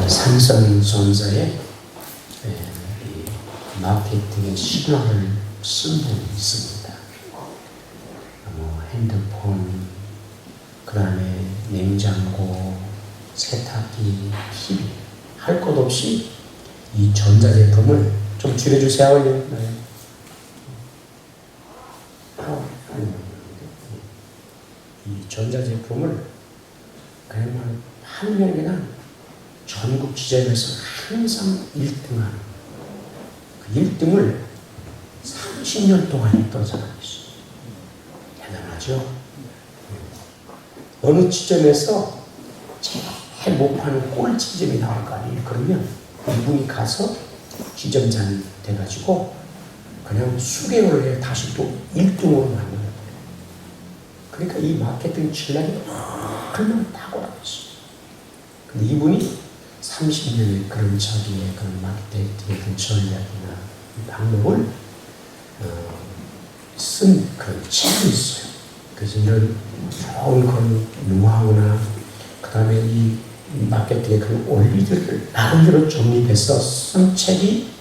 삼성전자의 이 마케팅의 신화를 쓴 분이 있습니다. 핸드폰, 그 다음에 냉장고, 세탁기, TV, 할 것 없이 이 전자제품을 좀 줄여주세요. 네. 이 전자제품을 그냥 하면 그냥 전국 지점에서 항상 1등하는 그 1등을 30년 동안 했던 사람이 있어요. 대단하죠? 어느 지점에서 제일 못 파는 꼴찌점이 나올 거 아니에요. 그러면 이분이 가서 지점장이 돼가지고 그냥 수개월을 해 다시 또 1등으로 만드는 거예요. 그러니까 이 마케팅 전략이 얼마나 탁월하겠어요. 근데 이분이 30년의 그런 자기의 그런 마케팅의 전략이나 방법을 쓴 그런 책이 있어요. 그래서 이런 좋은 그런 노하우나 그 다음에 이 마케팅의 그런 원리들을 나름대로 정립해서 쓴 책이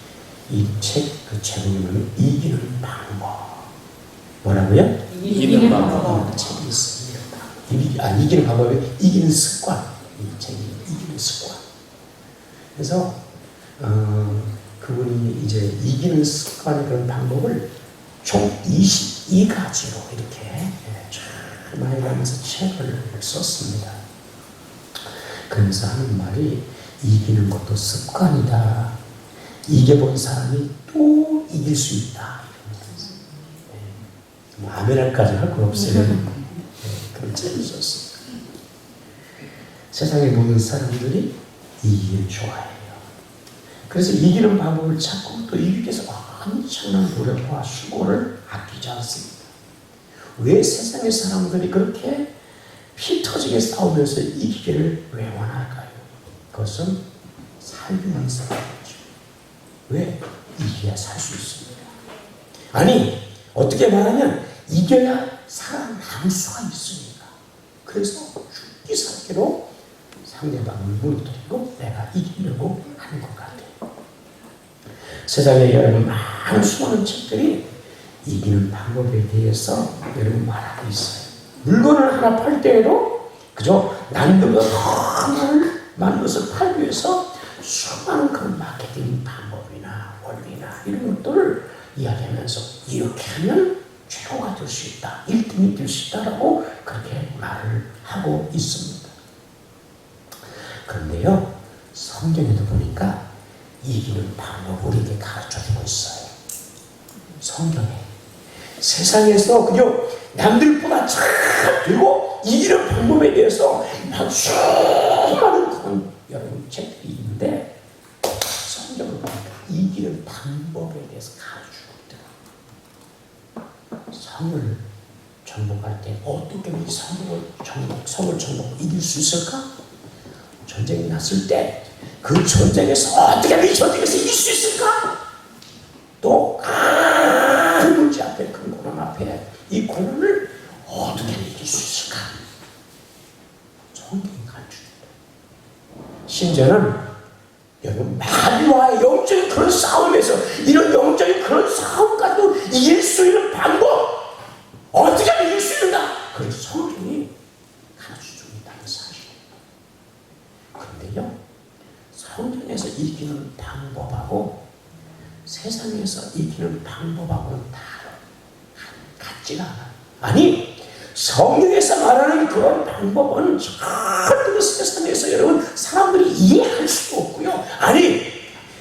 이 책, 그 제목은 이기는 방법. 뭐라고요? 이기는 방법. 책이 있습니다. 이기는 방법이 이기는 습관. 이 책이 이기는 습관. 그래서 그분이 이제 이기는 습관의 그런 방법을 총 22가지로 이렇게 잘 많이 가면서 책을 썼습니다. 그러면서 하는 말이 이기는 것도 습관이다. 이겨본 사람이 또 이길 수 있다. 아멘할까지 할 거 없어요. 그런 책을 썼습니다. 세상의 모든 사람들이 이기를 좋아해요. 그래서 이기는 방법을 찾고 또 이기기 위해서 엄청난 노력과 수고를 아끼지 않습니다. 왜 세상의 사람들이 그렇게 피 터지게 싸우면서 이기기를 왜 원할까요? 그것은 살기 위해서죠. 왜? 이겨야 살 수 있습니다. 아니, 어떻게 말하면 이겨야 살아남을 수가 있습니다. 그래서 죽기 살기로 상대방을 무너뜨리고 내가 이기려고 하는 것 같아요. 세상에 여러분 많은 수많은 책들이 이기는 방법에 대해서 여러분 말하고 있어요. 물건을 하나 팔 때에도 그저 남들보다 더 많은 것을 팔기 위해서 수많은 그런 마케팅 방법이나 원리나 이런 것들을 이야기하면서 이렇게 하면 최고가 될 수 있다, 1등이 될 수 있다라고 그렇게 말을 하고 있습니다. 그런데요, 성경에도 보니까 이기는 방법을 우리에게 가르쳐주고 있어요. 성경에 세상에서 그저 남들보다 잘 되고 이기는 방법에 대해서 수많은 그런 여러분 책들이 있는데 성경을 보니까 이기는 방법에 대해서 가르쳐주고 있더라고요. 성을 정복할 때 어떻게 우리 성을 정복하고 이길 수 있을까? 전쟁이 났을 때 그 전쟁에서 어떻게 우리 전쟁에서 이길 수 있을까? 또 큰 문제 앞에, 큰 고난 앞에 이 고난을 어떻게 이길 수 있을까? 성경이 가르쳐줍니다. 심지어는 여러분 마귀와 영적인 그런 싸움에서 이런 영적인 그런 싸움까지도 이길 수 있는 방법 어떻게 하면 이길 수 있는가? 그래서 성경이 가르쳐주고 있다는 사실입니다. 그런데요, 성경에서 이기는 방법하고 세상에서 이기는 방법하고는 같지가 않아요. 아니, 성경에서 말하는 그런 방법은 절대 세상에서 여러분 사람들이 이해할 수도 없고요. 아니,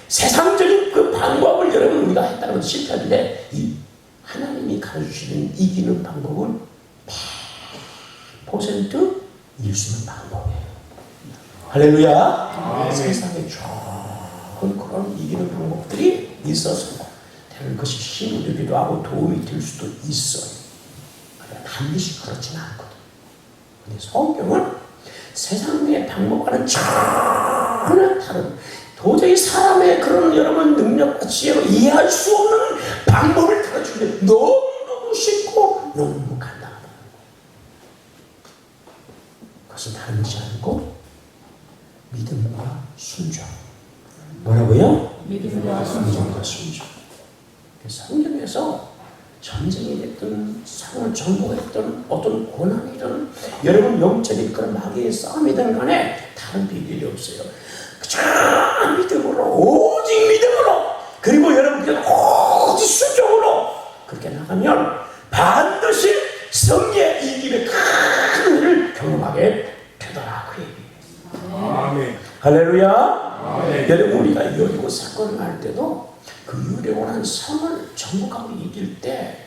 세상적인 그 방법을 여러분 우리가 했다는 것도 실패인데 이 하나님이 가르치시는 이기는 방법은 100% 이길 수 있는 방법이에요. 할렐루야. 세상에 좋은 그런 이기는 방법들이 있어서 되는 것이 힘이 되기도 하고 도움이 될 수도 있어요. 반드시 그렇지는 않거든. 근데 성경은 세상의 방법과는 전혀 다른 도저히 사람의 그런 여러분 능력과 지혜로 이해할 수 없는 방법을 가르치는데 너무너무 쉽고 너무너무 간단하다. 그것은 다른 것이 아니고 믿음과 순종. 뭐라고요? 믿음과 믿음과 순종. 성경에서 전쟁이 됐든 상을 정복했든 어떤 고난이든 여러분 영적인 그런 마귀의 싸움이든 간에 다른 비밀이 없어요. 그저 믿음으로, 오직 믿음으로, 그리고 여러분 그냥 오직 순종으로 그렇게 나가면 반드시 성리의 이김의 큰 일을 경험하게 되더라. 그 얘기예요. 아멘. 할렐루야. 아멘. 여러분 우리가 여리고 사건을 할 때도 그 유령한 성을 정복하고 이길 때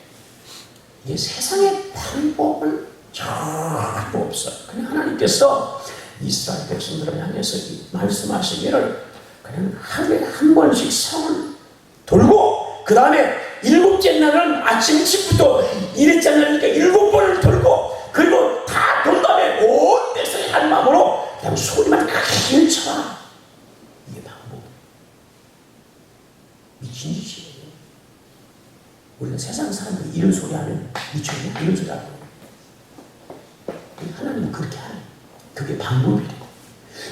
이게 세상의 방법은 전혀 없어요. 그냥 하나님께서 이스라엘 백성들을 향해서 말씀하시기를 그냥 하루에 한 번씩 성을 돌고 그 다음에 7째 날은 아침 일찍부터 1일째 날이니까 7번을 돌고 그리고 다 돈 다음에 온 백성이 한 마음으로 그냥 소리만 크게 쳐라. 이게 방법. 미친 짓이에요. 우리가 세상 사람들이 이런 소리 하면 미쳤냐? 이런 소리 하고. 하나님은 그렇게 하는. 그게 방법이래요.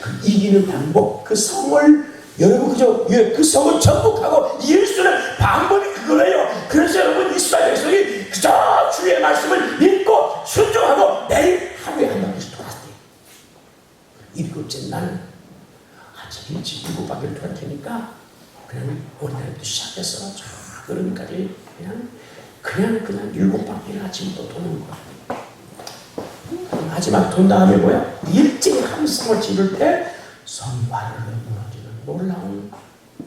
그 이기는 방법, 그 성을 여러분 그저 그 성을 정복하고 이길 수 있는 방법이 그거예요. 그래서 여러분 이스라엘 백성이 그저 주의 말씀을 믿고 순종하고 매일 하루에 한 번씩 돌았대요. 7째 날 아침 일찍 7바퀴를 돌아야 되니까 그냥 어린아이부터 시작해서 저 어른까지 그냥 7바퀴를 아침부터 도는 거야. 마지막 돈 다음에 뭐야? 일찍 한 성을 찍을 때 성이 와르르 무너지는 놀라운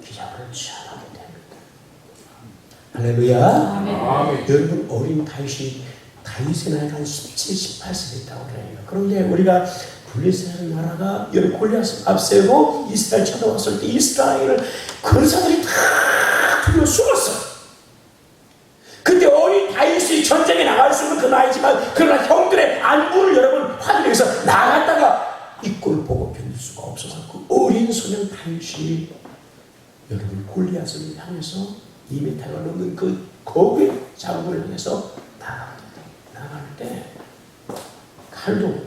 기적을 체험하게 됩니다. 할렐루야. 아멘. 여러분 어린 다윗의 나이가 한 17, 18세 됐다고 그래요. 그런데 우리가 블레셋 나라가 여러분 골리앗을 앞세우고 이스라엘 쳐들어왔을 때 이스라엘을 군사들이 다 두려워 숨었어. 근데 어린 다윗이 전쟁에 나갈 수 있는 그 나이지만 그러나 형들의 안부를 여러분 확인해서 나갔다가 이 꼴 보고 견딜 수가 없어서 그 어린 소년 다윗이 여러분 골리앗을 향해서 2m가 넘는 그 거구의 장군을 향해서 나갈 때 칼도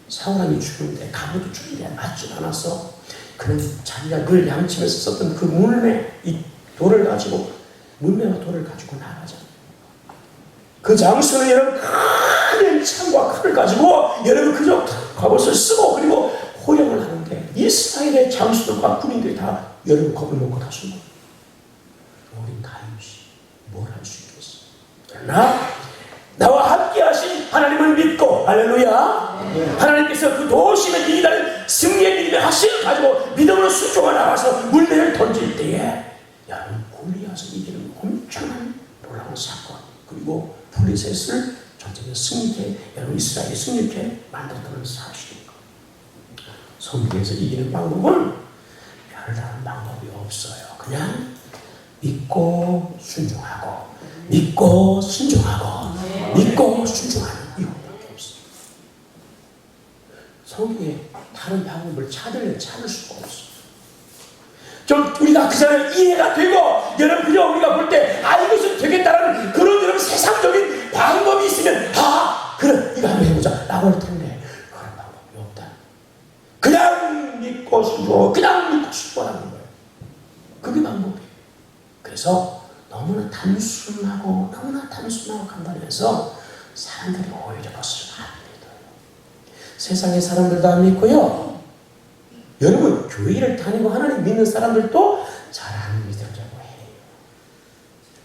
사울왕이 죽는데 갑옷도 죽는데 맞지 않았어. 그는 자기가 늘 양치면서 썼던 그 물매 이 돌을 가지고 물매와 돌을 가지고 나가자. 그 장수는 여러분 큰 창과 칼을 가지고 여러분 그저 갑옷을 쓰고 그리고 호령을 하는데 이스라엘의 장수들과 군인들이 다 여러분 겁을 먹고 다 숨어. 어린 다윗이 뭘 할 수 있겠어? 그러나 나와 함께 하신 하나님을 믿고 할렐루야. 하나님께서 그 도심에 이기다는 승리의 믿음의 확신을 가지고 믿음으로 순종하 나가서 물매를 던질 때에 여러분 골리앗을 이기는 엄청난 놀라운 사건 그리고 블레셋을 전쟁에 승리케 여러분 이스라엘이 승리케 만들었다는 사실입니다. 성경에서 이기는 방법은 별다른 방법이 없어요. 그냥 믿고 순종하고 믿고 순종하고 믿고 순종하는 이것밖에 없어요. 성경에 다른 방법을 찾을 수가 없어요. 좀 우리가 그 사람을 이해가 되고 여러분 그저 우리가 볼 때 이것은 되겠다라는 그런 여러분 세상적인 방법이 있으면 그래 이거 한번 해보자 라고 할 텐데 그런 방법이 없다. 그냥 믿고 순종하고 그냥 믿고 순종하는 거예요. 그게 방법이에요. 그래서 너무나 단순하고 간단해서 사람들이 오히려 그것을 안 믿어요. 세상의 사람들도 안 믿고요. 여러분 교회를 다니고 하나님 믿는 사람들도 잘 안 믿으려고 해요.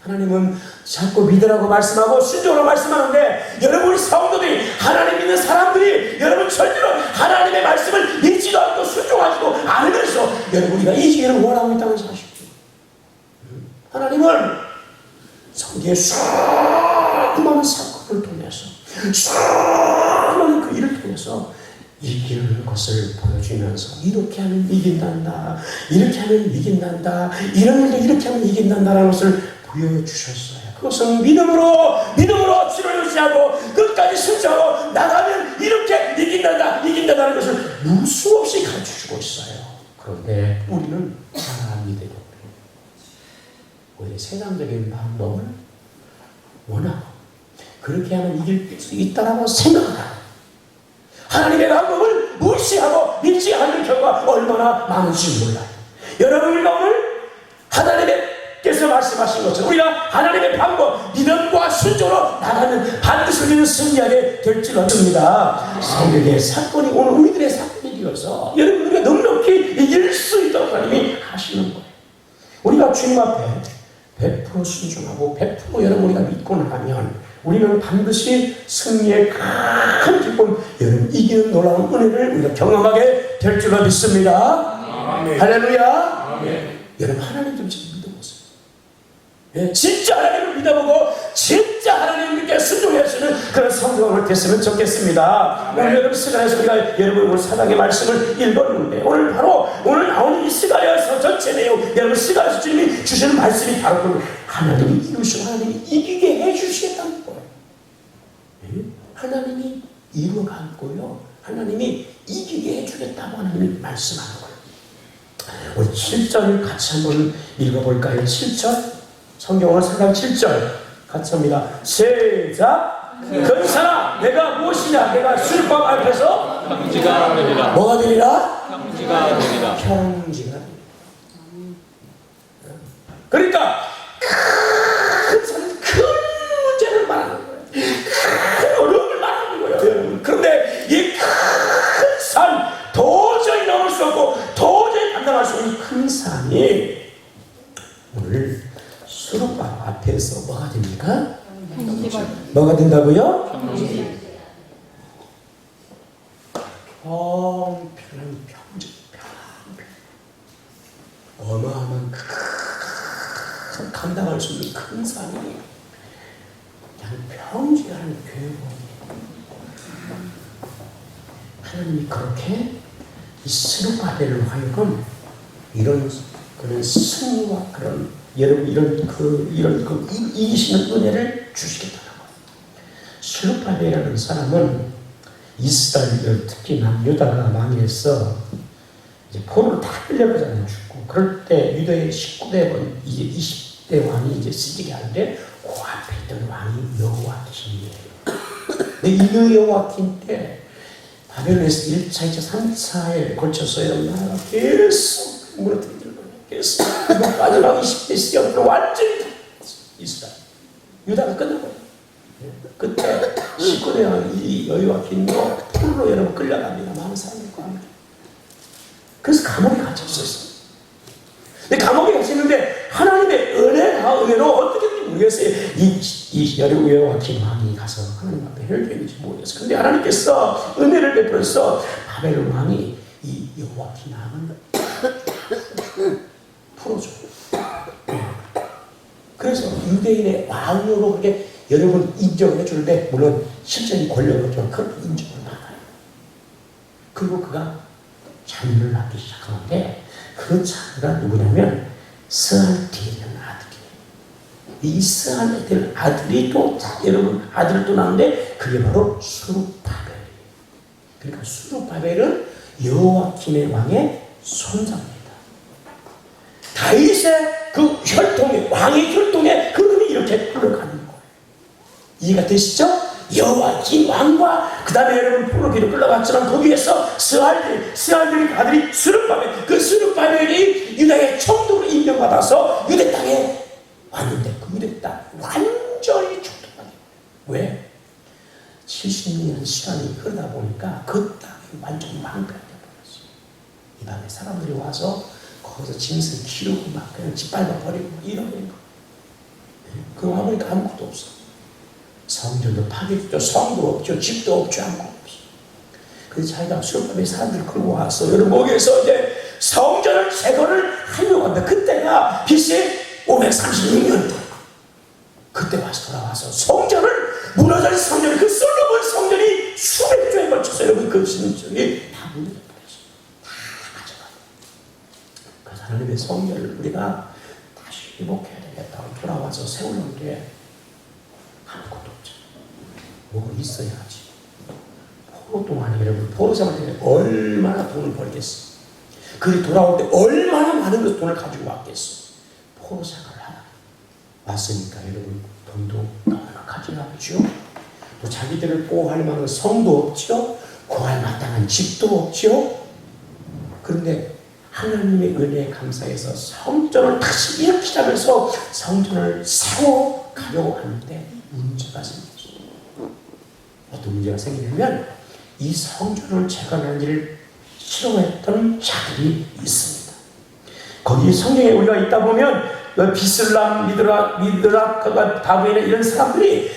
하나님은 자꾸 믿으라고 말씀하고 순종으로 말씀하는데 여러분 우리 성도들이 하나님 믿는 사람들이 여러분 절대로 하나님의 말씀을 믿지도 않고 순종하지도 않으면서 여러분 우리가 이 기회를 원하고 있다는 사실이에요. 하나님은 성경의 수많은 사건을 통해서 수많은 그 일을 통해서 이기는 것을 보여주면서 이렇게 하면 이긴단다. 이렇게 하면 이긴단다. 이런 일도 이렇게 하면 이긴단다라는 것을 보여주셨어요. 그것은 믿음으로 주를 의지하고 끝까지 순종하고 나가면 이렇게 이긴다는 것을 무수 없이 가르쳐주고 있어요. 그런데 우리는 잘 안 믿어요. 오히려 세상적인 방법을 원하고 그렇게 하면 이길 수 있다라고 생각하고 하나님의 방법을 무시 무시하고 믿지 않는 경우가 얼마나 많은지 몰라요. 여러분, 우리가 오늘 하나님께서 말씀하신 것처럼 우리가 하나님의 방법, 믿음과 순종으로 나가는 반드시 우리는 승리하게 될 줄 믿습니다. 성경의 사건이 오늘 우리들의 사건이 되어서 여러분, 우리가 넉넉히 이길 수 있도록 하나님이 하시는 거예요. 우리가 주님 앞에 100% 순종하고 100% 여러분 우리가 믿고 나가면 우리는 반드시 승리의 큰 기쁨, 여러분 이기는 놀라운 은혜를 우리가 경험하게 될 줄로 믿습니다. 아멘. 할렐루야. 아멘. 여러분, 하나님 좀 믿어보세요. 예, 진짜 하나님을 믿어보고 진짜 하나님께 순종하시는 그런 성도가 됐으면 좋겠습니다. 오늘 여러분 스가랴에서 우리가 여러분 오늘 사랑의 말씀을 읽었는데 오늘 나오는 이 스가랴에서 전체 내용, 여러분 스가랴에서 주님이 주시는 말씀이 바로 그 하나님이 이루시고 하나님이 이기게 해주시겠다는 거예요. 예? 하나님이 이루어가고요, 하나님이 이기게 해주겠다고 하나님이 말씀하는 거예요. 우리 7절 같이 한번 읽어볼까요? 7절 성경을 4장 7절 같이 합니다. 시작. 근사나 내가 무엇이냐? 내가 술밥 앞에서 평지가 되리라. 뭐가 되리라? 평지가 되리라. 평지가 되리라. 그러니까 큰 문제를 말하는 거예요. 큰 어려움을 말하는 거예요, 여러분. 그런데 이 큰 산, 도저히 넘을 수 없고 도저히 감당할 수 없는 큰 산이 오늘 수르밥 앞에서 뭐가 됩니까? 뭐가 된다고요? 평평한 평지, 어마어마한 큰 감당할 수 있는 큰 산이 그냥 평지라는 교회원이에요. 하나님이 그렇게 이 스룹바벨을 하여금 이런 그런 승리와 그런 여러분 이런 이기시는 은혜를 주시겠다는 거예요. 스룹바벨이라는 사람은 이스라엘 특히 남유다가 망해서 이제 포로로 다 끌려가잖아요. 죽고 그럴 때 유다의 19대 원 이제 20대 왕이 이제 쓰지게 하는데 그 앞에 있던 왕이 여호와킴이에요. 근데 이 여호와킴 때 바벨론에서 1차, 2차, 3차에 걸쳐서 나라가 계속 무너뜨리는 거예요. 계속 마지막 20대 시기가 완전히 이스라엘 유다가 끝나버려요. 그때 19대 왕이 여호와킴도 포로로 여러분 끌려갑니다. 많은 사람들과 함께. 그래서 감옥에 갇혔었어요. 근데 감옥에 갇혔는데 하나님의 은혜로 어떻게든지 모르겠어요. 이 여호와킴 왕이 가서 하나님 앞에 혈전인지 모르겠어요. 근데 하나님께서 은혜를 베풀어서 바벨론 왕이 이 여호와킴 왕을 풀어줘요. 그래서 유대인의 왕으로 그렇게 여러분 인정해 주는데 물론 실제인 권력은 좀 그렇게 인정을 받아요. 그리고 그가 자녀를 낳기 시작하는데 그 자녀가 누구냐면 스알티라는 아들이에요. 이 스알티라는 아들이 또 여러분 아들을 또 낳는데 그게 바로 수르바벨이에요. 그러니까 수르바벨은 여호와킴의 왕의 손자입니다. 다윗의 그 혈통에 왕의 혈통에 그분이 이렇게 흘러가는 거예요. 이해가 되시죠? 여호와킴 왕과 그 다음에 여러분 포로기로 끌려갔지만 거기에서 스알들의 아들이 스룹바벨, 그 스룹바벨이 유다의 총독으로 임명받아서 유대 땅에 왔는데 그 유대 땅 완전히 총독하게. 왜? 70년 시간이 흐르다 보니까 그 땅이 완전히 망가져 버렸어요. 이 밤에 사람들이 와서 거기서 짐승 키우고 막 그냥 짓밟아 버리고 이러는 거. 그 와보니까 아무것도 없어. 성전도 파괴됐죠. 성도 없죠. 집도 없죠. 아무것도 없어. 그래서 자기가 수르바벨 사람들을 끌고 와서 여러분 거기에서 이제 성전을 재건을 하려고 합니다. 그때가 BC 536년 그때 와서 돌아와서 성전을 무너진 성전을 그 솔로몬 성전이 수백 주에 걸쳐서 여러분 그 성전이 다 무너져 버렸어요. 다 가져가요. 그래서 하나님의 성전을 우리가 다시 회복해야 되겠다고 돌아와서 세우는데 아무것도 없죠. 뭐가 있어야지. 포로 동안에 여러분 포로 생활 때문에 얼마나 돈을 벌겠어. 그리 돌아올 때 얼마나 많은 돈을 가지고 왔겠어. 포로 생활을 하다 왔으니까 여러분 돈도 너무나 가져가죠. 또 자기들을 보호할 만한 성도 없죠. 구할 마땅한 집도 없지요. 그런데 하나님의 은혜에 감사해서 성전을 다시 일으키자면서 성전을 세워가려고 하는데 문제가 생기죠. 어떤 문제가 생기냐면 이 성전을 재건하는 일을 싫어했던 자들이 있습니다. 거기 성경에 우리가 있다 보면 비슬람, 미드라크가 바벨 이런 사람들이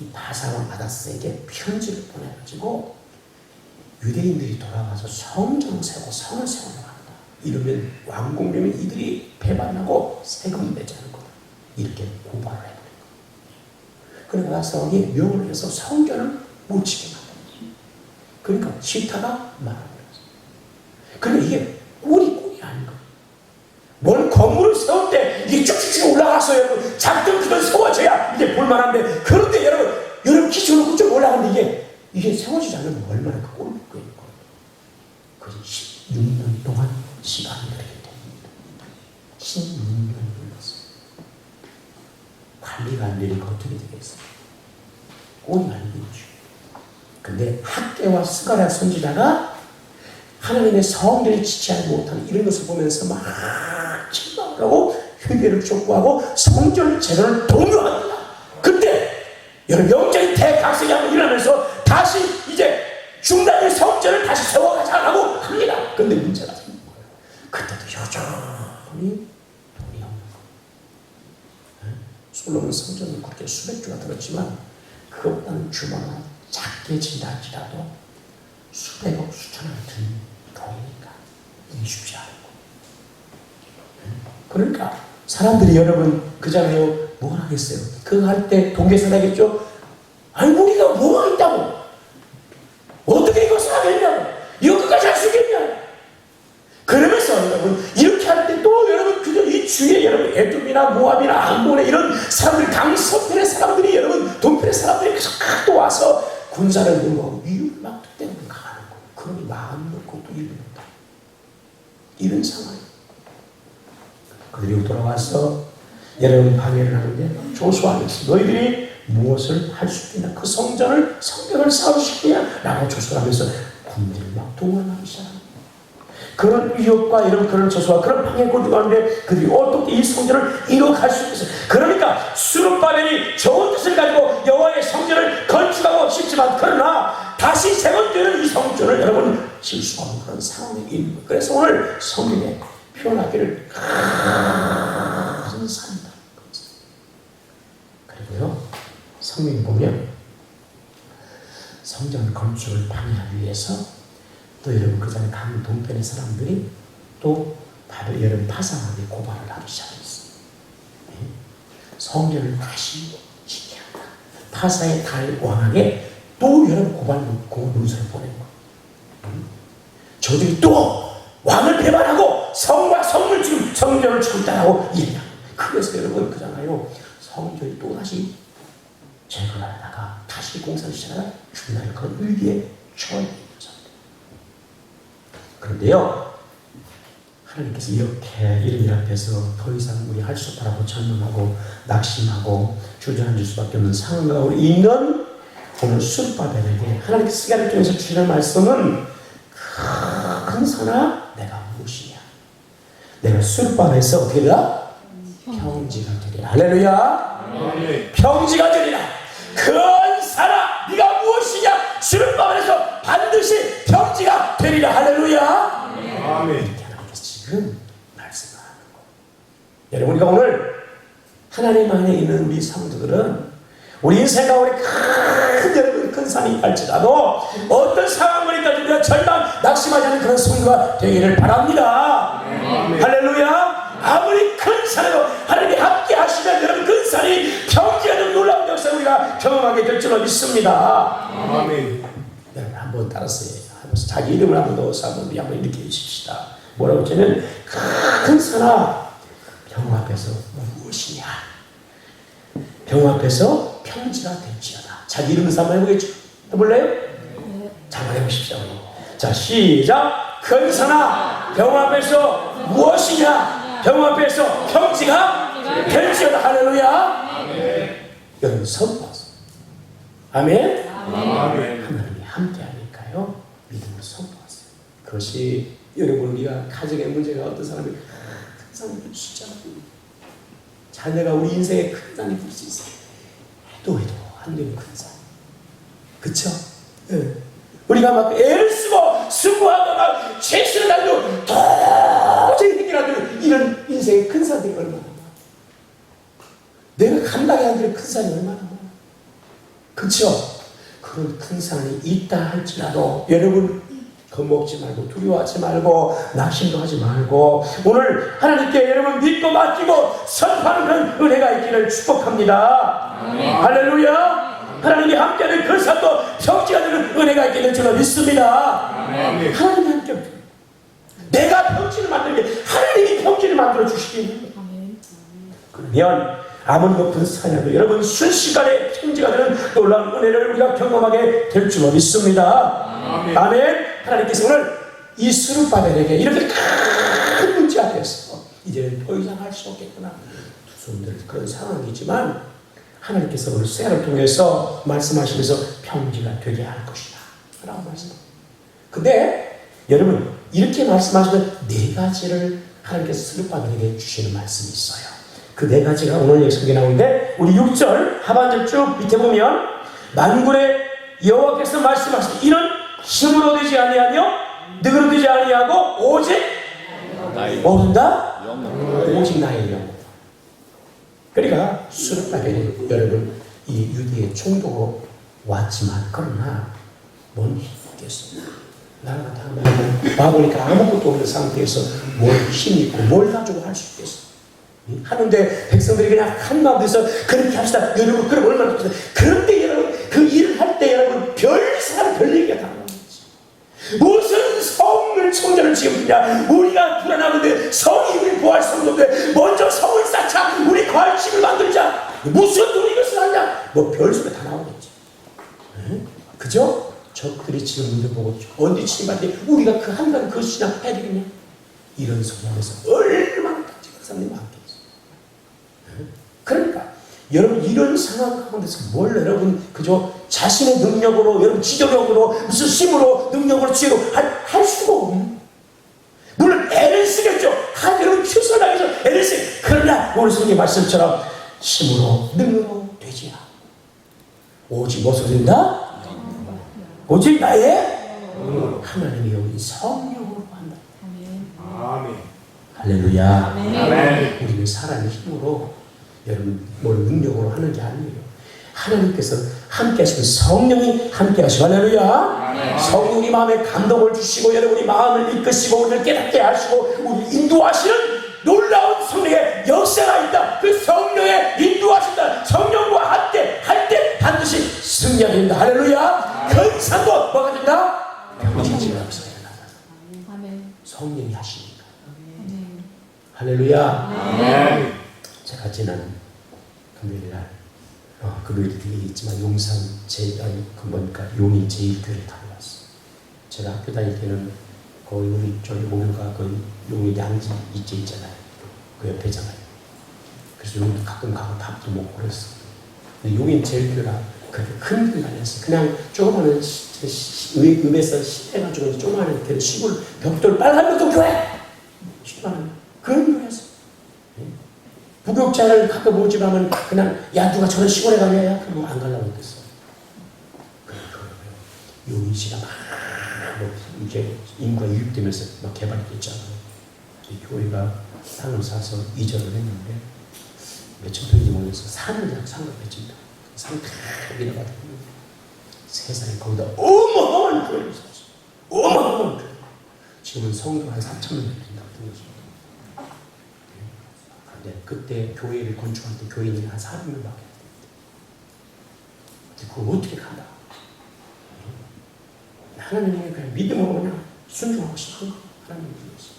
이 바사왕 아다스에게 편지를 보내가지고 유대인들이 돌아가서 성전을 세우고 성을 세우려고 한다. 이러면 왕궁되면 이들이 배반하고 세금 내지 않을 거다. 이렇게 고발을 해버린 거예요. 그러니까 바사왕이 명을 해서 성전을 못 지게 만듭니다. 그러니까 지타가 말아버렸어요. 그런데 이게 꼴이 아닌 거예요. 뭔 건물을 세울 때 이게 쭉쭉쭉 올라가서 여러분 작든 크든 세워져야 이제 볼만한데, 그런데 여러분 기초로 쭉 올라가는데 이게 세워지지 않으면 얼마나 그 꼴을 먹고 있는 거예요. 그래서 16년 동안 시간이 들게 됩니다. 16년이 걸렸어요. 관리가 안 되니까 어떻게 되겠어요? 꼴이 아니겠죠. 근데 학개와 스가랴 선지자가 하나님의 성전이 지체하지 못하는 이런 것을 보면서 막 침방을 하고 회개를 촉구하고 성전 재건을 독려합니다. 그때 여러분 영적인 대각성이 한번 일어나면서 다시 이제 중단된 성전을 다시 세워가자고 합니다. 그런데 문제가 생긴 거예요. 그때도 여전히 돈이 없는 거예요. 솔로몬 성전은 그렇게 수백 주가 들었지만 그것보다는 규모가 작게 진다 할지라도 수백억 수천억 드는 돈이니까 이게 쉽지 않고, 그러니까 사람들이 여러분 그잖아요. 뭘 하겠어요? 그거 할 때 동계산하겠죠? 아니 우리가 뭐가 있다고? 어떻게 이것을 하겠냐고? 이거 끝까지 할 수 있겠냐? 그러면서 여러분 이렇게 할 때 또 여러분 그저 이 주위에 여러분 에돔이나 모압이나 암몬의 이런 사람들, 강서편의 사람들이 여러분 동편의 사람들이 계속 또 와서 군사를 물고 위협을 막 때문에 가는 거예요. 그러니 마음 놓고 또 일을 못하고 이런 상황이에요. 그리고 돌아와서 여러분 방해를 하는데 조수하면서 너희들이 무엇을 할 수 있냐? 그 성전을 성벽을 쌓을 수 있냐? 라고 조수하면서 군대를 막 동원하기 시작합니다. 그런 위협과 이런 그런 조수와 그런 방해 고등하는데 그들이 어떻게 이 성전을 이뤄갈 수 있겠어요? 그러니까 수르바벨이 좋은 뜻을 가지고 여호와의 성전을 건축하고 싶지만 그러나 다시 재건되는 이 성전을 여러분 질 수 없는 그런 상황이 있는 거예요. 그래서 오늘 성경에 표현하기를 큰 산이다. 그리고요 성경에 보면 성전 건축을 방해하기 위해서 또 여러분 그 전에 강 동편의 사람들이 또 바벨 여러분 파상하게 고발을 하기 시작했어요. 성전을 다시 지켜야 한다. 파사의 달 왕에게 또 여러분 고발 문서를 보낸 거예요. 저들이 또 왕을 배반하고 성과 성을 지금 성전을 죽었다라고 얘기합니다. 그래서 여러분 그잖아요. 성전이 또 다시 재건하다가 다시 공사를 시작하다 중단을 그런 위기에 처해 있는 사람들. 그런데요, 하나님께서 이렇게 이런 일 앞에서 더 이상 우리 할 수 없다라고 전망하고 낙심하고 주저앉을 수밖에 없는 상황 가운데 있는 오늘 수르바벨에게 하나님께서 시간을 통해서 주시는 말씀은 큰 산아 내가 무엇이냐? 내가 수르바벨에서 어떻게 되라? 평지가 되리라. 할렐루야. 평지가 되리라. 큰 산아 네가 무엇이냐? 수르바벨에서 반드시 평지가 되리라. 할렐루야. 아멘. 이렇게 하나님께서 지금 말씀하는 거예요. 여러분 우리가 오늘 하나님 안에 있는 우리 성도들은 우리 인생 가운데 큰 산이 갈지라도 어떤 상황을 있다든지 우리가 절망 낙심하지 않는 그런 성도가 되기를 바랍니다. 아멘. 할렐루야. 아무리 큰 산에도 하나님이 함께 하시면 여러분 큰 산이 평지가 되는 놀라운 역사를 우리가 경험하게 될 줄로 믿습니다. 아멘. 여러분 한번 따라서 자기 이름을 한번 넣어서 한번 우리 한번 이렇게 해주십시다. 뭐라고 했냐면 큰 산아 병 앞에서 무엇이냐? 병 앞에서 평지가 될지어다. 자기 이름을 한번 해보겠죠? 해볼래요? 자, 한번 해보십시오. 자, 시작. 큰 산아 병 앞에서 무엇이냐? 병 앞에서 평지가 될지어다. 할렐루야. 여러분 선포하세요. 아멘. 아멘. 하나님이 함께 하니까요 그것이 여러분 우리가 가정의 문제가 어떤 사람이 큰 산이 될 수 있잖아요. 자녀가 우리 인생에 큰 산이 될 수 있어요. 해도 안 되는 큰 산. 그쵸? 네. 우리가 막 애를 쓰고 수고하고 막 최선을 다해도 도저히 해결하는 이런 인생의 큰 산들이 얼마나 많아. 내가 감당이 안 되는 큰 산이 얼마나 많아. 그쵸? 그런 큰 산이 있다 할지라도 여러분 겁먹지 말고 두려워하지 말고 낙심도 하지 말고 오늘 하나님께 여러분 믿고 맡기고 선포하는 그런 은혜가 있기를 축복합니다. 할렐루야. 하나님이 함께하는 그 산도 평지가 되는 은혜가 있기를 저는 믿습니다. 하나님이 함께 내가 평지를 만들게 하나님이 평지를 만들어 주시기. 그러면 아무리 높은 산이라도 여러분 순식간에 평지가 되는 놀라운 은혜를 우리가 경험하게 될 줄 믿습니다. 아멘. 하나님께서 오늘 이 스룹바벨에게 이렇게 큰 문제 앞에서 이제는 더 이상 할 수 없겠구나 두손들 그런 상황이지만 하나님께서 오늘 쇠를 통해서 말씀하시면서 평지가 되게 할 것이다 라고 말씀합니다. 근데 여러분 이렇게 말씀하시면 네 가지를 하나님께서 스룹바벨에게 주시는 말씀이 있어요. 그 네 가지가 오늘 성경에 나오는데 우리 6절 하반절 쭉 밑에 보면 만군의 여호와께서 말씀하시되 이는 힘으로 되지 아니하며 능으로 되지 아니하고 오직 모른다 오직 나의 영. 그러니까 스룹바벨이 여러분 이 유대의 총독으로 왔지만 그러나 뭔 힘이 있겠습니까? 나라가 다 와보니까 아무것도 없는 상태에서 뭘 힘이 있고 뭘 가지고 할 수 있겠어? 하는데 백성들이 그냥 한마음 돼서 그렇게 합시다. 여러분 그럼 얼마나 좋겠어요. 그런데 여러분 그 일을 할 때 여러분 별사람 별 얘기가 다 나오는 거지. 무슨 성을 청자를 지었느냐. 우리가 불안하는데 성이 우리 부활 성도인데 먼저 성을 쌓자. 우리 과일집을 만들자. 무슨 돈이 이것을 하냐. 뭐 별소리 다 나오겠지. 그죠? 적들이 지금 우리를 보고 언제 침받는데 우리가 그 한간 그 신앙 해야 되겠냐. 이런 소리 하면서 얼마나 딱지가 사람들이 많겠어. 그러니까 여러분 이런 상황 가운데서 뭘 여러분 그저 자신의 능력으로 여러분 지도력으로 무슨 힘으로 능력으로 지혜로 할 수가 없는. 물론 애를 쓰겠죠. 여러분 최선을 다해서 애를 쓰. 그러나 오늘 성경 말씀처럼 힘으로 능력으로 되지 않아. 오직 무엇으로 된다? 오직 나의 하나님이 여기 성령으로 한다. 아멘. 할렐루야. 아멘. 우리는 사람의 힘으로 여러분 뭘 능력으로 하는 게 아니에요. 하나님께서 함께 하시는 성령이 함께 하시고 할렐루야. 성령이 마음에 감동을 주시고 여러분이 마음을 이끄시고 우리를 깨닫게 하시고 우리 인도하시는 놀라운 성령의 역사가 있다. 그 성령의 인도하신다. 성령과 함께 할 때 반드시 승리하게 된다. 할렐루야. 큰 산도 뭐가 된다? 평지지가 없어야 된다. 성령이 하시니까. 할렐루야. 제가 지난 금요일날 금요일에 얘기했지만 용산 용인 제1교회를 다녀왔어요. 제가 학교 다닐 때는 거의 우리 저희 모교가 거의 용인 양지 있잖아요. 그 옆에잖아요. 그래서 용인도 가끔 가고 밥도 먹고 그랬어. 근데 용인 제1교회라 그렇게 큰 교회가 아니었어요. 그냥 조그마한 읍에서 해가지고 조그마한 이렇게 시골 벽돌 빨간 벽돌 교회! 조그마한 그런 교회였어요. 부교육자를 가끔 오지 않으면 그냥 야 누가 저런 시골에 가냐 그럼 안 가려고 했겠어. 용인시가 막 이제 인구가 유입되면서 막 개발이 됐잖아요. 이 교회가 땅을 사서 이전을 했는데 몇천 평이 모여서 산을 그냥 산을 맺힌다. 산을 다 밀어가지고 세상에 거기다 어마어마한 교회를 샀어. 어마어마한 교회. 지금은 성도 한 3,000명 된다고 들었어요. 그때 교회를 건축할 때 교인이 한 400명밖에 안 됐대. 그걸 어떻게 간다? 하나님의 그냥 믿음으로 그냥 순종하고 싶은 하나님의 믿음이었어요.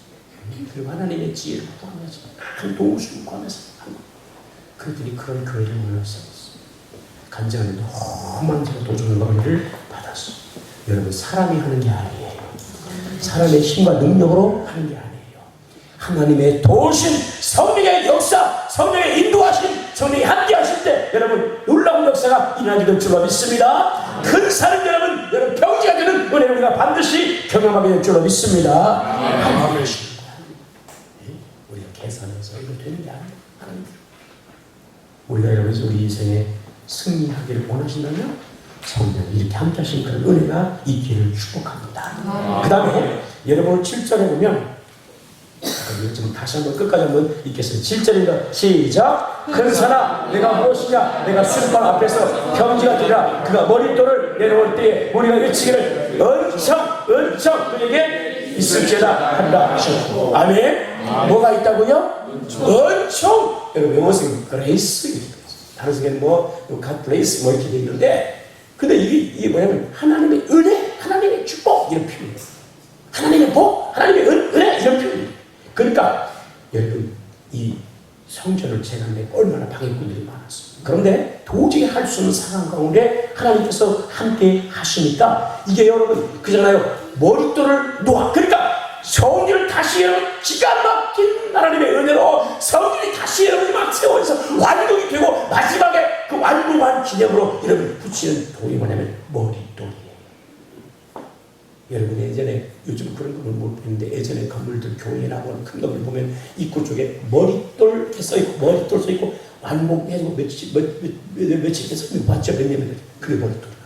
그리고 하나님의 지혜를 구하면서 한 도우심을 구하면서 한 거. 그들이 그런 교회를 모였어요. 간증하는 험한 제가 도전의 너희를 받았어. 여러분 사람이 하는 게 아니에요. 사람의 힘과 능력으로 하는 게 아니에요. 하나님의 도우신 성령의 역사, 성령의 인도하신, 성령이 함께 하실 때 여러분 놀라운 역사가 일어나게 될 줄로 믿습니다. 큰 산은 여러분 평지 평지가 되는 은혜를 우리가 반드시 경험하게 될 줄로 믿습니다. 아멘. 우리가 계산해서 이거 되는 게 아니에요. 하나님. 우리가 여러분께서 우리 인생에 승리하기를 원하신다면 성령 이렇게 함께 하신 그런 은혜가 있기를 축복합니다. 그 다음에 여러분 7절에 보면 지금 다시 한번 끝까지 한번 읽겠습니다. 7절입니다. 시작. 큰 산아 내가 무엇이냐 내가 수르반 앞에서 평지가 되라. 그가 머릿돌을 내려올 때에 우리가 외치기를 은청 그에게 있을지다 한다 하셨고 아멘. 뭐가 있다고요? 은총. 여러분 영어에서는 그레이스 다른 속에는 God bless 이렇게 되어 있는데 근데 이게 뭐냐면 하나님의 은혜 하나님의 축복 이런 표현이에요. 하나님의 복 하나님의 은혜 이런 표현이에요. 그러니까 여러분 이 성전을 재건하는데 얼마나 방해꾼들이 많았어요. 그런데 도저히 할 수 없는 상황 가운데 하나님께서 함께 하시니까 이게 여러분 그잖아요. 머릿돌을 놓아. 그러니까 성전을 다시 여러분 기가 막힌 하나님의 은혜로 성전이 다시 여러분이 막 세워져서 완공이 되고 마지막에 그 완공한 기념으로 여러분 붙이는 돌이 뭐냐면 머릿돌이에요. 여러분 예전에 요즘 그런 거는 못 보는데 예전에 건물들 교회나 큰 건물 보면 입구 쪽에 머릿돌 써있고 머릿돌 써있고 완공해서 며칠 돼서 봤죠? 몇 년을 그게 머릿돌이야.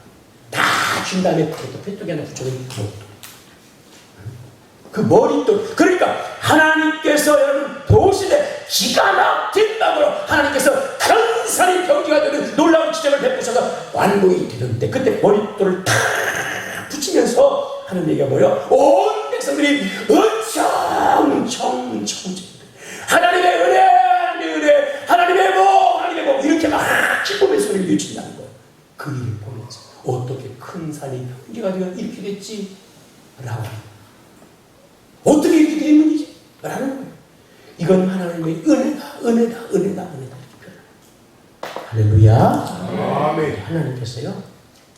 다 준 다음에 그것도 폐떡이 하나 붙여서 머릿돌. 그 머릿돌. 그러니까 하나님께서 여러분 도시대 기가 막힌 방으로 하나님께서 큰 산이 평지가 되는 놀라운 기적을 베푸셔서 완공이 되는데 그때 머릿돌을 다 붙이면서 하는 얘기가 뭐예요? 온 백성들이 은청 하나님의 은혜 하나님의 복 이렇게 막 기쁨의 소리를 외친다는 거예요. 그 일을 보면서 어떻게 큰 산이 평지가 되어 이렇게 됐지? 라고 어떻게 이렇게 되는 일이지? 라는 거예요. 이건 하나님의 은혜다 이렇게 표현합니다. 할렐루야. 아멘. 하나님께서요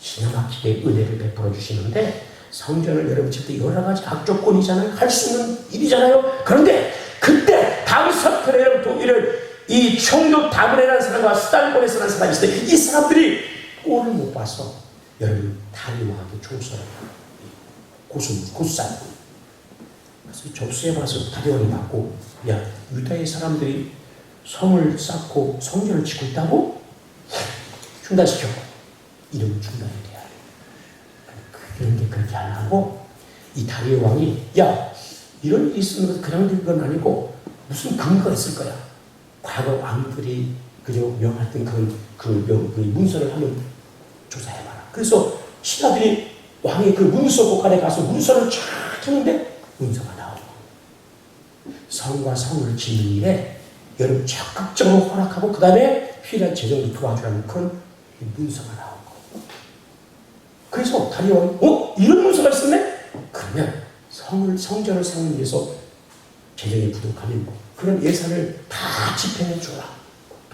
기가 막히게 은혜를 베풀어 주시는데 성전을 여러분 칠 때 여러 가지 악조건이잖아요. 할 수 있는 일이잖아요. 그런데 그때 다윗 서편에 여러분 독일을 이 총독 다브레라는 사람과 스탈본에서라는 사람이 있을 때 이 사람들이 꼴을 못 봐서 여러분 다리오하게 조서를 고수살고 그래서 접수해봐서 다리오를 받고 야 유다의 사람들이 성을 쌓고 성전을 짓고 있다고 중단시켜 이러면 중단이 돼야 돼. 그런 게 그렇게 안 하고 이 다리오 왕이 야 이런 일이 있으면 그냥 된 건 아니고 무슨 근거가 있을 거야. 과거 왕들이 그저 명했던 그 문서를 한번 조사해봐라. 그래서 신하들이 왕의 그 문서 곳간에 가서 문서를 쫙 쳤는데 문서가 나오고 성과 성을 짓는 일에 여러분 적극적으로 허락하고 그 다음에 필요한 재정도 도와주라는 그런 문서가 나오고 그래서 다리오 왕이 이런 문서가 있었네? 그러면 성전을 세우기 위해서 재정이 부족하면 그런 예산을 다 집행해 줘라.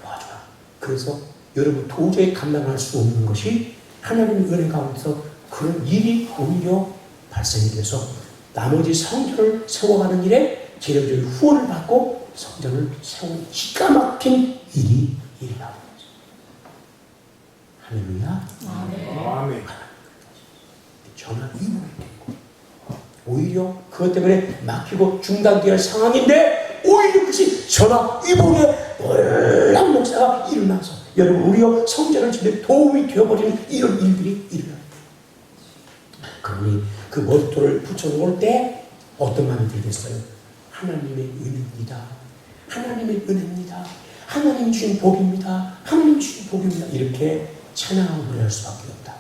도와줘라. 그래서 여러분 도저히 감당할 수 없는 것이 하나님의 은혜 가운데서 그런 일이 오히려 발생이 돼서 나머지 성전을 세워가는 일에 재정적인 후원을 받고 성전을 세운 기가 막힌 일이 일어나는 거죠. 할렐루야. 아멘. 전화 위복이 되고 오히려 그것 때문에 막히고 중단될 상황인데 오히려 그것이 전화 위복에 놀라운 목사가 일어나서 여러분 우리요 성전을 짓는 도움이 되어버리는 이런 일들이 일어납니다. 그러니 그 머릿돌을 붙여놓을 때 어떤 마음이 들겠어요? 하나님의 은혜입니다. 하나님의 은혜입니다. 하나님 주신 복입니다. 하나님 주신 복입니다. 이렇게 찬양하고 노래할 수밖에 없다.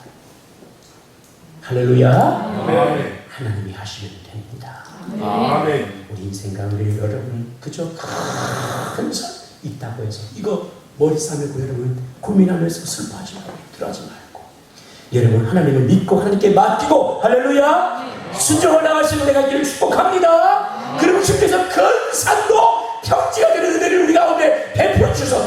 할렐루야. 아멘. 하나님이 하시면 됩니다. 아멘. 우리 인생 가운데 여러분 그저 큰 산 있다고 해서 이거 머리 싸매고 여러분 고민하면서 슬퍼하지 말고 힘들어하지 말고 여러분 하나님을 믿고 하나님께 맡기고 할렐루야 순종을 나가시는 내가 이를 축복합니다. 그리고 주께서 큰 산도 평지가 되는 은혜를 우리 가운데 베풀어 주셔서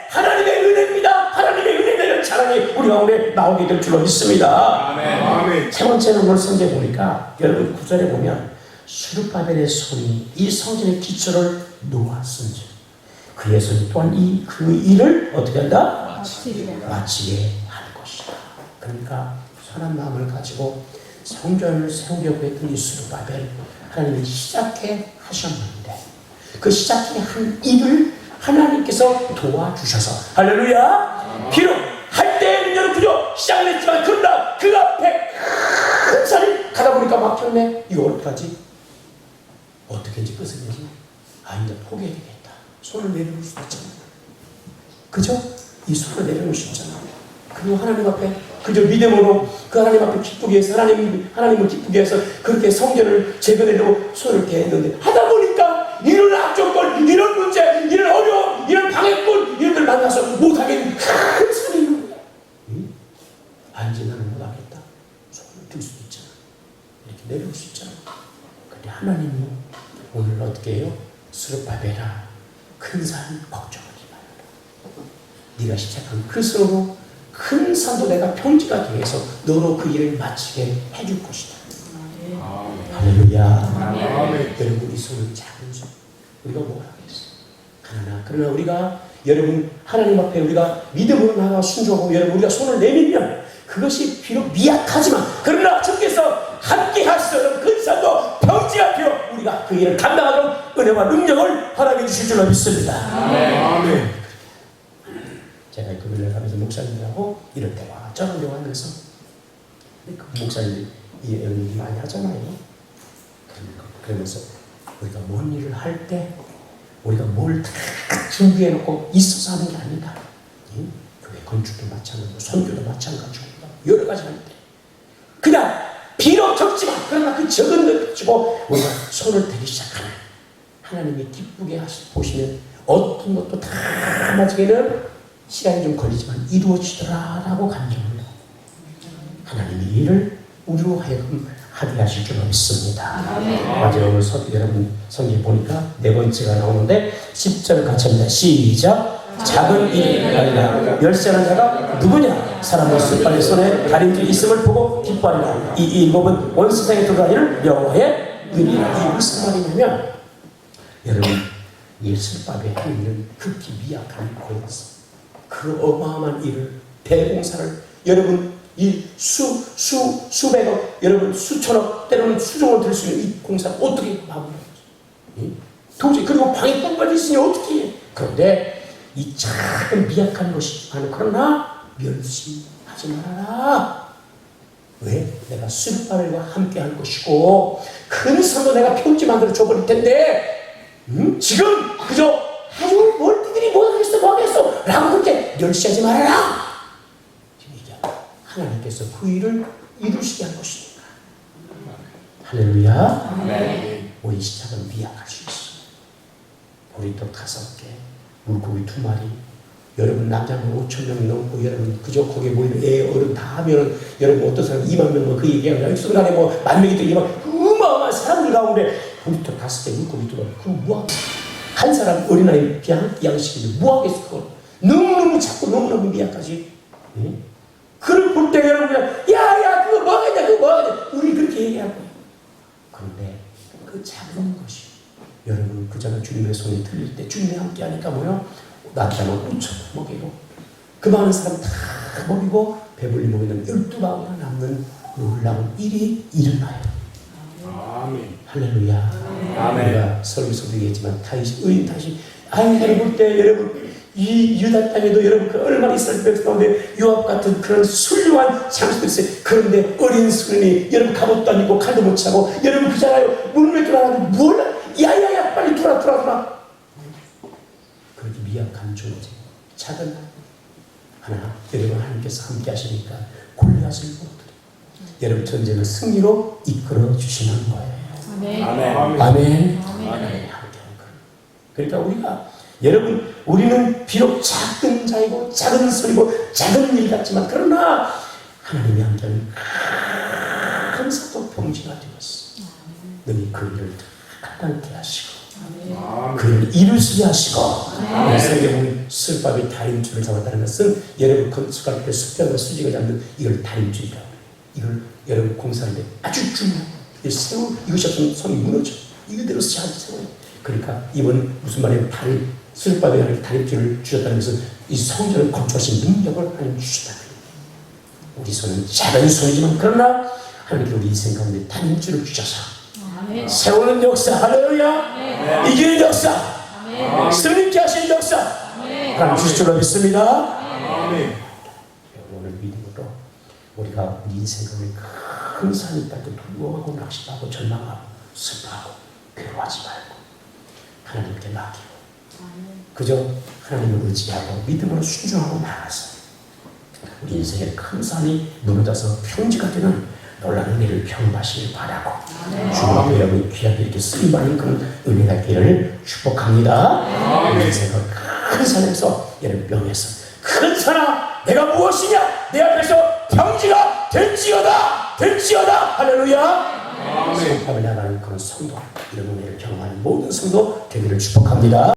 하나님의 은혜입니다. 하나님의 은혜를 자랑이 우리 가운데 나오게 될 줄로 믿습니다. 아멘. 세 번째는 오늘 성경에 보니까 여러분 9절에 보면 스룹바벨의 손이 이 성전의 기초를 놓았은지 그의 손이 또한 그 일을 어떻게 한다? 마치게 할 것이다. 그러니까 선한 마음을 가지고 성전을 세우려고 했던 이 스룹바벨 하나님이 시작해 하셨는데 그 시작해 한 일을 하나님께서 도와주셔서 할렐루야. 비록 할 때에는 여러분 그저 시작을 했지만 그러나 그 앞에 큰 산이 가다 보니까 막혔네. 이거 어떡하지? 어떻게 이제 끝을 내지? 이제 포기해야 되겠다. 손을 내려놓을 수 있잖아. 그죠? 이 손을 내려놓을 수 있잖아. 그리고 하나님 앞에 그저 믿음으로 그 하나님 앞에 기쁘게 해서 하나님을 기쁘게 해서 그렇게 성전을 재건하려고 손을 이렇게 했는데 하다 보니까 이런 악조건, 이런 문제, 이런 어려움, 이런 방해꾼 이런 걸 만나서 못하게 큰 소리 있는 거야. 이제 나는 못하겠다. 손을 들 수도 있잖아. 이렇게 내려올 수 있잖아. 근데 하나님이 오늘 어떻게 해요? 스룹바벨아, 큰 산 걱정하지 말라. 네가 시작한 그 손으로 큰 산도 내가 평지하게 해서 너로 그 일을 마치게 해줄 것이다. 할렐루야. 여러분 우리 손은 작은 손. 우리가 뭘 하겠어? 그러나 우리가 여러분 하나님 앞에 우리가 믿음으로 나가 순종하고 여러분 우리가 손을 내밀면 그것이 비록 미약하지만 그러나 주께서 함께 하시는 큰 산도 평지하여 우리가 그 일을 감당하도록 은혜와 능력을 허락해 주실 줄로 믿습니다. 아멘. 제가 금요일에 가면서 목사님들하고 이럴 때와 저런 데 하면서 그 목사님들이 이 얘기 많이 하잖아요. 그러면서 우리가 뭔 일을 할 때 우리가 뭘 다 준비해 놓고 있어서 하는 게 아니다. 교회 건축도 마찬가지고 선교도 마찬가지고 여러 가지 할 때 그냥 비록 적지만 그러나 그 적은 것 가지고 우리가 손을 대기 시작하는 하나님이 기쁘게 보시면 어떤 것도 다 나중에는 시간이 좀 걸리지만 이루어지더라라고 감정을 해요. 하나님이 이 일을 우리로 하여금 하게 하실 줄로 믿습니다. 맞아요. 오늘 여러분 성경에 보니까 네 번째가 나오는데 10절을 같이 합니다. 시작. 작은 일이 아니라 열쇠하는 자가 누구냐? 사람의 숯발의 손에 다림질이 있음을 보고 기뻐하리라. 이 일곱은 온 세상에 들어가기를 여호와의 의리라. 이게 무슨 말이냐면 여러분 이 숯밥의 한 일은 극히 미약한 거였어. 그 어마어마한 일을 대공사를 여러분 이 수백억 여러분 수천억 때로는 수종을 들 수 있는 이 공사를 어떻게 마무리하겠어? 도저히 그리고 방해꾼까지 있으니 어떻게 해? 그런데 이 작은 미약한 것이지만 그러나 멸시하지 말아라. 왜? 내가 스룹바벨과 함께 할 것이고 큰 산도 내가 평지 만들어 줘버릴 텐데 지금 그저 아주 멀티들이 뭐 하겠어 뭐 하겠어 라고 그렇게 멸시하지 말아라. 지금 얘기하는 하나님께서 그 일을 이루시게 할 것이니까. 할렐루야. 네. 우리 시작은 미약할 수 있어. 보리떡 5개, 물고기 2마리, 여러분 남자는 5,000명 넘고 여러분 그저 거기에 모이는 애 어른 다 하면은 여러분 어떤 사람 2만 명 그 얘기하면 순간에 뭐 10,000명이 또 2만 어마어마한 사람들 가운데 보리떡 5개, 물고기 2마리 그거 뭐하고 한 사람 어린아이 양식인데 뭐하겠어 그걸 너무너무 작고 너무너무 미약하지. 응? 그걸 볼 때 여러분 그냥 야야 그거 뭐하겠냐 그거 뭐하겠냐 우리 그렇게 얘기할 거예요. 그런데 그 작은 것이 여러분 그자가 주님의 손에 들릴 때 주님이 함께 하니까 뭐요? 나타나면 5,000 먹이고 그 많은 사람 다 먹이고 배불리 먹이는 12바구니가 남는 놀라운 일이 일어나요. 아멘. 할렐루야. 아멘. 우리가 설교에서도 얘기했지만 의인 다시 아이를 볼 때 여러분 이 유다 땅에도 여러분 그 얼마나 이스라엘 백성 가운데 요압 같은 그런 훌륭한 장수들이 있어요. 그런데 어린 소년이 여러분 갑옷도 안 입고 칼도 못 차고 여러분 그잖아요. 문을 들어가는데 뭘 야야야 빨리 돌아 그렇게 미약한 존재 작은 하나 여러분 하나님께서 함께 하시니까 골리앗을 무너뜨려 여러분 전쟁을 승리로 이끌어 주시는 거예요. 아멘. 아멘. 아멘. 그러니까 우리가 여러분 우리는 비록 작은 자이고 작은 소리고 작은 일 같지만 그러나 하나님이 함께하는 큰 사도 평지가 되었어. 너희 그 일을 가능케 하시고 그 일을 이루시게 하시고 성경은 술밥이 다림줄을 잡았다는 것은 여러분 건축할 숫자와 수직을 잡는 이걸 다림줄이라고 이걸 여러분 공사할 때 아주 중요한 이것이 없으면 손이 무너져. 이거대로 세워요. 그러니까 이번은 무슨 말이에요? 술밥에 하나님 다림줄을 주셨다는 것은 이 성전을 건축하신 능력을 하나님 주셨다. 우리 손은 작은 손이지만 그러나 하나님께 우리 인생 가운데 단임줄을 주셔서 아멘. 세우는 역사, 할렐루야, 이기는 역사, 승리케 하시는 역사 하나님 주실 줄로 믿습니다. 아멘. 오늘 믿음으로 우리가 우리 인생 가운데 큰 산이 있다고 두려워하고 낙심하고 절망하고 슬퍼하고 괴로워하지 말고 하나님께 맡기고 그저 하나님을 의지하고 믿음으로 순종하고 나아가서 우리 인생의 큰 산이 무너져서 평지가 되는 놀라운 은혜를 경험하시길 바라고 주님 여러분이 귀하게 이렇게 쓰임받는 그런 은혜가 있기를 축복합니다. 우리 인생의 큰 산에서 여러분 명예서 큰 산아 내가 무엇이냐 내 앞에서 평지가 될지어다 할렐루야. 아멘. 하며 나가는 그런 성도 이런 은혜를 경험하는 모든 성도 되기를 축복합니다.